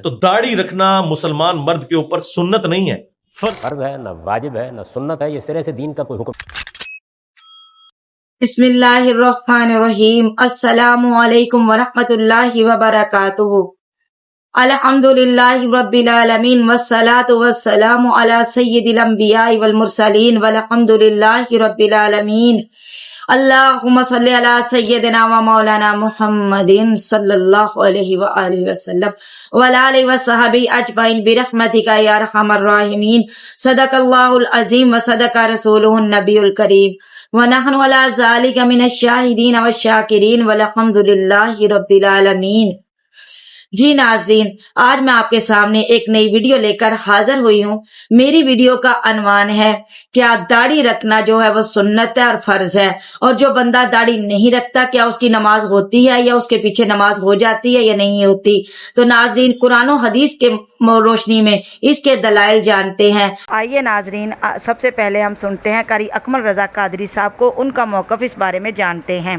تو داڑھی رکھنا مسلمان مرد کے اوپر سنت نہیں ہے، فرض ہے، نہ واجب ہے، نہ سنت ہے، یہ سرے سے دین کا کوئی حکم۔ بسم اللہ الرحمن الرحیم۔ السلام علیکم ورحمۃ اللہ وبرکاتہ۔ الحمد للہ رب العالمین والصلاة والسلام علی سید الانبیاء والمرسلین والحمد للہ رب العالمین۔ اللہم صلی علی سیدنا و مولانا محمد صلی اللہ علیہ وآلہ وسلم وعلی آلہ وصحبہ اجمعین برحمتک یا ارحم الراحمین۔ صدق اللہ العظیم وصدق رسولہ النبی الکریم وَنَحْنُ عَلَىٰ ذَلِكَ مِنَ الشَّاهِدِينَ وَالشَّاكِرِينَ وَالْحَمْدُ لِلَّهِ رَبِّ الْعَالَمِينَ۔ جی ناظرین، آج میں آپ کے سامنے ایک نئی ویڈیو لے کر حاضر ہوئی ہوں۔ میری ویڈیو کا عنوان ہے کیا داڑھی رکھنا جو ہے وہ سنت ہے اور فرض ہے، اور جو بندہ داڑھی نہیں رکھتا کیا اس کی نماز ہوتی ہے یا اس کے پیچھے نماز ہو جاتی ہے یا نہیں ہوتی۔ تو ناظرین، قرآن و حدیث کے روشنی میں اس کے دلائل جانتے ہیں۔ آئیے ناظرین، سب سے پہلے ہم سنتے ہیں قاری اکمل رضا قادری صاحب کو، ان کا موقف اس بارے میں جانتے ہیں۔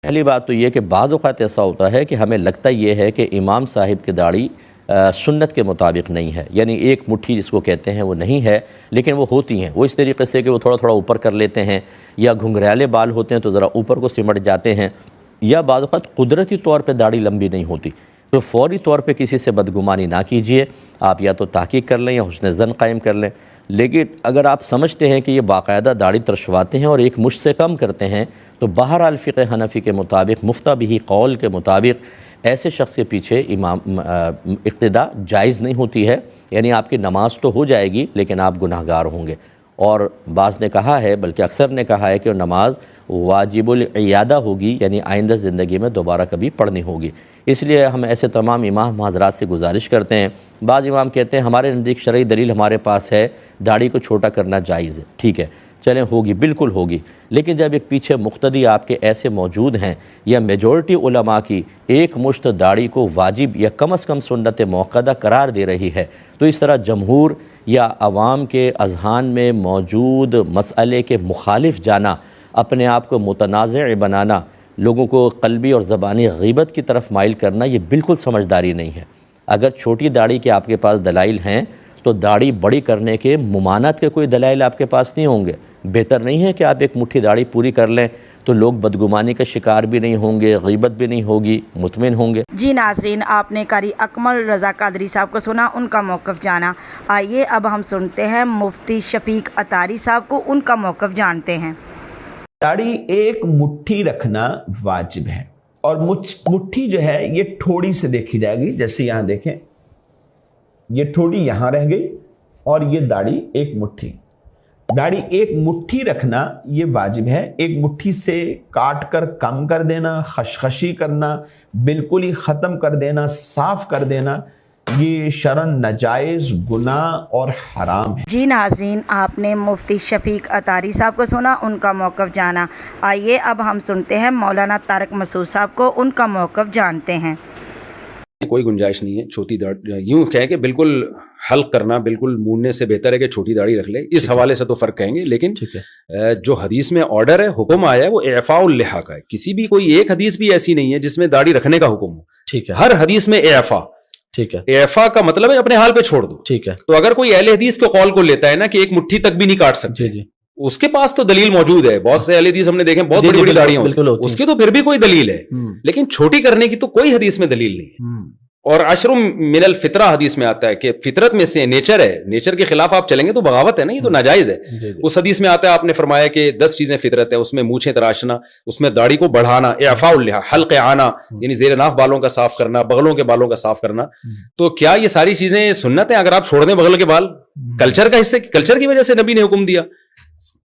پہلی بات تو یہ کہ بعض اوقات ایسا ہوتا ہے کہ ہمیں لگتا یہ ہے کہ امام صاحب کی داڑھی سنت کے مطابق نہیں ہے، یعنی ایک مٹھی جس کو کہتے ہیں وہ نہیں ہے، لیکن وہ ہوتی ہیں وہ اس طریقے سے کہ وہ تھوڑا تھوڑا اوپر کر لیتے ہیں، یا گھنگریالے بال ہوتے ہیں تو ذرا اوپر کو سمٹ جاتے ہیں، یا بعض اوقات قدرتی طور پہ داڑھی لمبی نہیں ہوتی، تو فوری طور پہ کسی سے بدگمانی نہ کیجیے، آپ یا تو تحقیق کر لیں یا حسن ظن قائم کر لیں۔ لیکن اگر آپ سمجھتے ہیں کہ یہ باقاعدہ داڑھی ترشواتے ہیں اور ایک مشت سے کم کرتے ہیں، تو بہرحال فقہ حنفی کے مطابق، مفتیٰ بہ قول کے مطابق ایسے شخص کے پیچھے امام اقتداء جائز نہیں ہوتی ہے، یعنی آپ کی نماز تو ہو جائے گی لیکن آپ گناہ گار ہوں گے۔ اور بعض نے کہا ہے، بلکہ اکثر نے کہا ہے کہ نماز واجب العیادہ ہوگی، یعنی آئندہ زندگی میں دوبارہ کبھی پڑھنی ہوگی۔ اس لیے ہم ایسے تمام امام حضرات سے گزارش کرتے ہیں۔ بعض امام کہتے ہیں ہمارے نزدیک شرعی دلیل ہمارے پاس ہے، داڑھی کو چھوٹا کرنا جائز ہے، ٹھیک ہے چلیں ہوگی، بالکل ہوگی، لیکن جب ایک پیچھے مقتدی آپ کے ایسے موجود ہیں، یا میجورٹی علماء کی ایک مشت داڑھی کو واجب یا کم از کم سنت موقدہ قرار دے رہی ہے، تو اس طرح جمہور یا عوام کے اذہان میں موجود مسئلے کے مخالف جانا، اپنے آپ کو متنازع بنانا، لوگوں کو قلبی اور زبانی غیبت کی طرف مائل کرنا، یہ بالکل سمجھداری نہیں ہے۔ اگر چھوٹی داڑھی کے آپ کے پاس دلائل ہیں تو داڑھی بڑی کرنے کے ممانعت کے کوئی دلائل آپ کے پاس نہیں ہوں گے۔ بہتر نہیں ہے کہ آپ ایک مٹھی داڑھی پوری کر لیں تو لوگ بدگمانی کا شکار بھی نہیں ہوں گے، غیبت بھی نہیں ہوگی، مطمئن ہوں گے۔ جی ناظرین، آپ نے قاری اکمل رضا قادری صاحب کو سنا، ان کا موقف جانا۔ آئیے اب ہم سنتے ہیں مفتی شفیق عطاری صاحب کو، ان کا موقف جانتے ہیں۔ داڑھی ایک مٹھی رکھنا واجب ہے، اور مٹھی جو ہے یہ ٹھوڑی سے دیکھی جائے گی، جیسے یہاں دیکھیں یہ ٹھوڑی یہاں رہ گئی اور یہ داڑھی ایک مٹھی۔ داڑھی ایک مٹھی رکھنا یہ واجب ہے، ایک مٹھی سے کاٹ کر کم کر دینا، خشخشی کرنا، بالکل ہی ختم کر دینا، صاف کر دینا، یہ شرعاً ناجائز، گناہ اور حرام ہے۔ جی ناظرین، آپ نے مفتی شفیق عطاری صاحب کو سنا، ان کا موقف جانا۔ آئیے اب ہم سنتے ہیں مولانا طارق مسعود صاحب کو، ان کا موقف جانتے ہیں۔ کوئی گنجائش نہیں ہے چھوٹی داڑھی، یوں کہیں کہ بالکل حلق کرنا بالکل موننے سے بہتر ہے کہ چھوٹی داڑھی رکھ لے، اس حوالے سے تو فرق کہیں گے، لیکن جو حدیث میں آرڈر ہے، حکم آیا ہے، وہ اعفاء اللحیہ کا ہے۔ کسی بھی کوئی ایک حدیث بھی ایسی نہیں ہے جس میں داڑھی رکھنے کا حکم ہو، ٹھیک ہے، ہر حدیث میں اعفاء، ٹھیک ہے، اعفاء کا مطلب ہے اپنے حال پہ چھوڑ دو، ٹھیک ہے۔ تو اگر کوئی اہل حدیث کے قول کو لیتا ہے نا کہ ایک مٹھی تک بھی نہیں کاٹ سکتے، جی اس کے پاس تو دلیل موجود ہے، بہت سے اہل حدیث ہم نے دیکھے بہت بڑی بڑی داڑیاں ہوتی ہیں، اس کی تو پھر بھی کوئی دلیل ہے، لیکن چھوٹی کرنے کی تو کوئی حدیث میں دلیل نہیں ہے۔ اور عشر من الفطرہ حدیث میں آتا ہے کہ فطرت میں سے نیچر ہے، نیچر کے خلاف آپ چلیں گے تو بغاوت ہے نا، یہ تو ناجائز ہے۔ اس حدیث میں آتا ہے، آپ نے فرمایا کہ 10 چیزیں فطرت ہے، اس میں مونچھیں تراشنا، اس میں داڑھی کو بڑھانا، اعفاء اللحیہ، حلق آنا یعنی زیر ناف بالوں کا صاف کرنا، بغلوں کے بالوں کا صاف کرنا۔ تو کیا یہ ساری چیزیں سنت ہیں؟ اگر آپ چھوڑ دیں بغل کے بال، کلچر کا حصے، کلچر کی وجہ سے نبی نے حکم دیا۔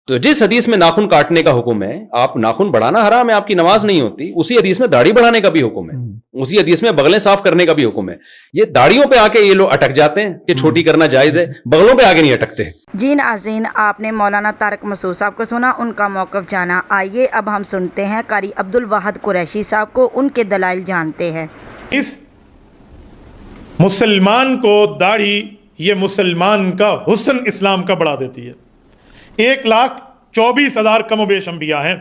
تو جس حدیث میں ناخن کاٹنے کا حکم ہے، آپ ناخن بڑھانا حرام ہے، آپ کی نماز نہیں ہوتی، اسی حدیث میں داڑھی بڑھانے کا بھی حکم ہے، اسی حدیث میں بغلیں صاف کرنے کا بھی حکم ہے۔ یہ داڑھیوں پہ آ کے یہ لوگ اٹک جاتے ہیں کہ چھوٹی کرنا جائز ہے، بغلوں پہ آگے نہیں اٹکتے۔ جی ناظرین، آپ نے مولانا طارق مسعود صاحب کو سنا، ان کا موقف جانا۔ آئیے اب ہم سنتے ہیں قاری عبد الواحد قریشی صاحب کو، ان کے دلائل جانتے ہیں۔ اس مسلمان کو داڑھی یہ مسلمان کا حسن اسلام کا بڑھا دیتی ہے۔ 1,24,000 کم و بیش انبیاء ہیں،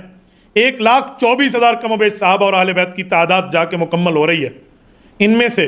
1,24,000 کم و بیش صحابہ اور اہل بیت کی تعداد جا کے مکمل ہو رہی ہے۔ ان میں سے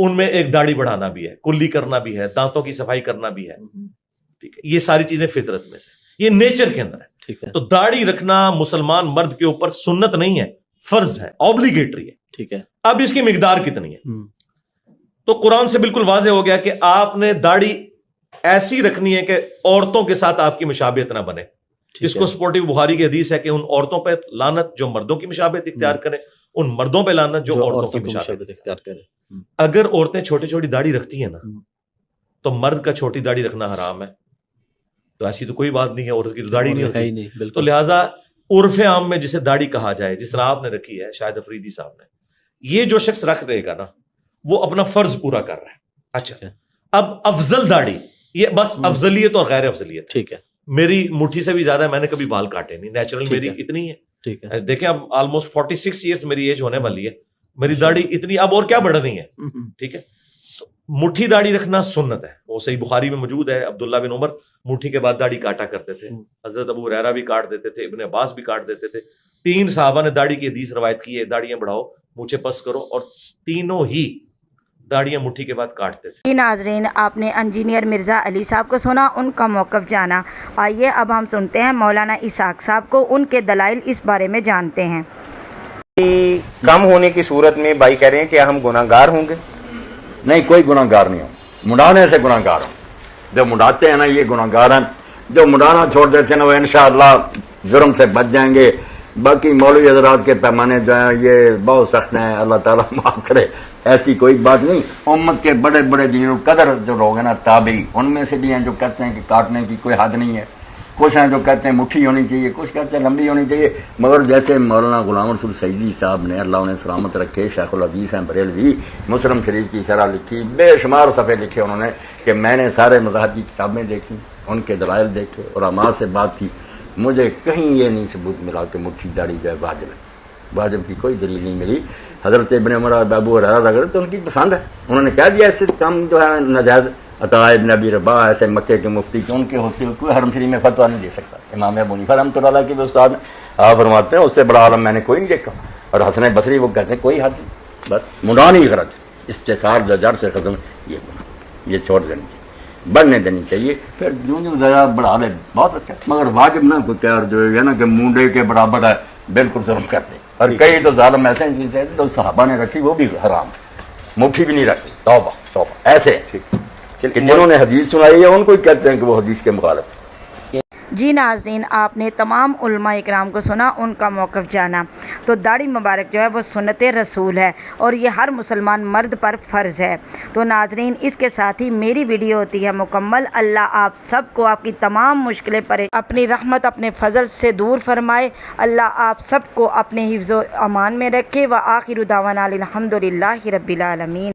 ان میں ایک داڑھی بڑھانا بھی ہے, کلی کرنا بھی ہے, دانتوں کی صفائی کرنا بھی ہے, ٹھیک ہے, یہ ساری چیزیں فطرت میں سے, یہ نیچر کے اندر ہے, ٹھیک ہے, تو داڑھی رکھنا مسلمان مرد کے اوپر سنت نہیں ہے, فرض ہے, اوبلیگیٹری ہے, ٹھیک ہے. اب اس کی مقدار کتنی ہے, تو قرآن سے بالکل واضح ہو گیا کہ آپ نے داڑھی ایسی رکھنی ہے کہ عورتوں کے ساتھ آپ کی مشابہت نہ بنے. اس کو سپورٹیو بخاری کی حدیث ہے کہ ان عورتوں پہ لعنت جو مردوں کی مشابہت اختیار کریں, ان مردوں پہ لعنت جو عورتوں کی مشابہت اختیار کریں. اگر عورتیں چھوٹی چھوٹی داڑھی رکھتی ہیں نا, تو مرد کا چھوٹی داڑھی رکھنا حرام ہے, تو ایسی تو کوئی بات نہیں ہے, عورت کی تو داڑھی نہیں ہوتی, تو لہٰذا عرف عام میں جسے داڑھی کہا جائے, جس طرح آپ نے رکھی ہے, شاہد افریدی صاحب نے, یہ جو شخص رکھ دے گا نا وہ اپنا فرض پورا کر رہا ہے. اچھا, اب افضل داڑھی, یہ بس افضلیت اور غیر افضلیت, ٹھیک ہے, میری مٹھی سے بھی زیادہ ہے, میں نے کبھی بال کاٹے نہیں, نیچرل میری اتنی ہے, ٹھیک ہے, دیکھیں اب آلموسٹ 46 ایئرس میری ایج ہونے والی ہے, میری داڑھی اتنی اب اور کیا بڑھنی ہے, ٹھیک ہے. تو مٹھی داڑھی رکھنا سنت ہے, وہ صحیح بخاری میں موجود ہے, عبداللہ بن عمر مٹھی کے بعد داڑھی کاٹا کرتے تھے, حضرت ابو ہریرہ بھی کاٹ دیتے تھے, ابن عباس بھی کاٹ دیتے تھے, 3 صحابہ نے داڑھی کی حدیث روایت کی ہے, داڑیاں بڑھاؤ, مونچھیں پس کرو, اور تینوں ہی داڑیاں مٹھی کے بعد کاٹتے تھے. جی ناظرین, آپ نے انجینئر مرزا علی صاحب کو سنا, ان کا موقف جانا. آئیے اب ہم سنتے ہیں مولانا اسحاق صاحب کو, ان کے دلائل اس بارے میں جانتے ہیں. کم ہونے کی صورت میں بھائی کہہ رہے ہیں کہ ہم گناہگار ہوں گے. نہیں, کوئی گناہگار نہیں ہوں, مڈانے سے گناہگار ہوں. جو مڈاتے ہیں نا یہ گناہگار ہیں, جو مڈانا چھوڑ دیتے ہیں نا وہ انشاءاللہ جرم سے بچ جائیں گے. باقی مولوی حضرات کے پیمانے جو ہیں یہ بہت سخت ہیں, اللہ تعالیٰ معاف کرے, ایسی کوئی بات نہیں. امت کے بڑے بڑے دین قدر جو لوگ ہیں نا تابعی, ان میں سے بھی ہیں جو کہتے ہیں کہ کاٹنے کی کوئی حد نہیں ہے, کچھ ہیں جو کہتے ہیں مٹھی ہونی چاہیے, کچھ کہتے ہیں لمبی ہونی چاہیے. مگر جیسے مولانا غلام رسول سعیدی صاحب نے, اللہ انہیں سلامت رکھے, شیخ الحدیث ہیں بریلوی, مسلم شریف کی شرح لکھی, بے شمار صفحے لکھے انہوں نے, کہ میں نے سارے مذاہب کی کتابیں دیکھی, ان کے دلائل دیکھے, اور علماء سے بات کی, مجھے کہیں یہ نہیں ثبوت ملا کہ مٹھی داڑھی جو ہے واجب ہے. واجب کی کوئی دلیل نہیں ملی. حضرت ابن عمر اور ابو ہریرہ اگر تو ان کی پسند ہے, انہوں نے کہہ دیا اس سے کم جو ہے ناجائز. عطا ابن ابی رباح ایسے مکے کے مفتی کے ان کے ہوتے ہوئے کوئی حرم شریف میں فتویٰ نہیں دے سکتا. امام ابو حنیفہ رحمۃ اللہ علیہ کے بھی استاد آپ فرماتے ہیں اس سے بڑا عالم میں نے کوئی نہیں دیکھا. اور حسن بصری وہ کہتے ہیں کوئی حد نہیں, بس منانی غرض, استثار جو جڑ سے ختم, یہ گناہ یہ چھوڑ دینی چاہیے, بڑھنے دینی چاہیے. پھر جو ذرا بڑھا لے بہت اچھا, مگر واجب نہ کوئی کہہ جو ہے نا کہ مونڈے کے برابر ہے, بالکل ظلم کرتے. اور کئی تو ظالم ایسے ہیں جو صحابہ نے رکھی وہ بھی حرام, مٹھی بھی نہیں رکھتی, توبہ توبہ. ایسے کہ جنہوں نے حدیث سنائی ہے ان کو ہی کہتے ہیں کہ وہ حدیث کے مخالف. جی ناظرین, آپ نے تمام علماء اکرام کو سنا, ان کا موقف جانا. تو داڑھی مبارک جو ہے وہ سنت رسول ہے, اور یہ ہر مسلمان مرد پر فرض ہے. تو ناظرین, اس کے ساتھ ہی میری ویڈیو ہوتی ہے مکمل. اللہ آپ سب کو آپ کی تمام مشکلیں پر اپنی رحمت اپنے فضل سے دور فرمائے. اللہ آپ سب کو اپنے حفظ و امان میں رکھے. وآخر دعوانا الحمدللہ رب العالمین.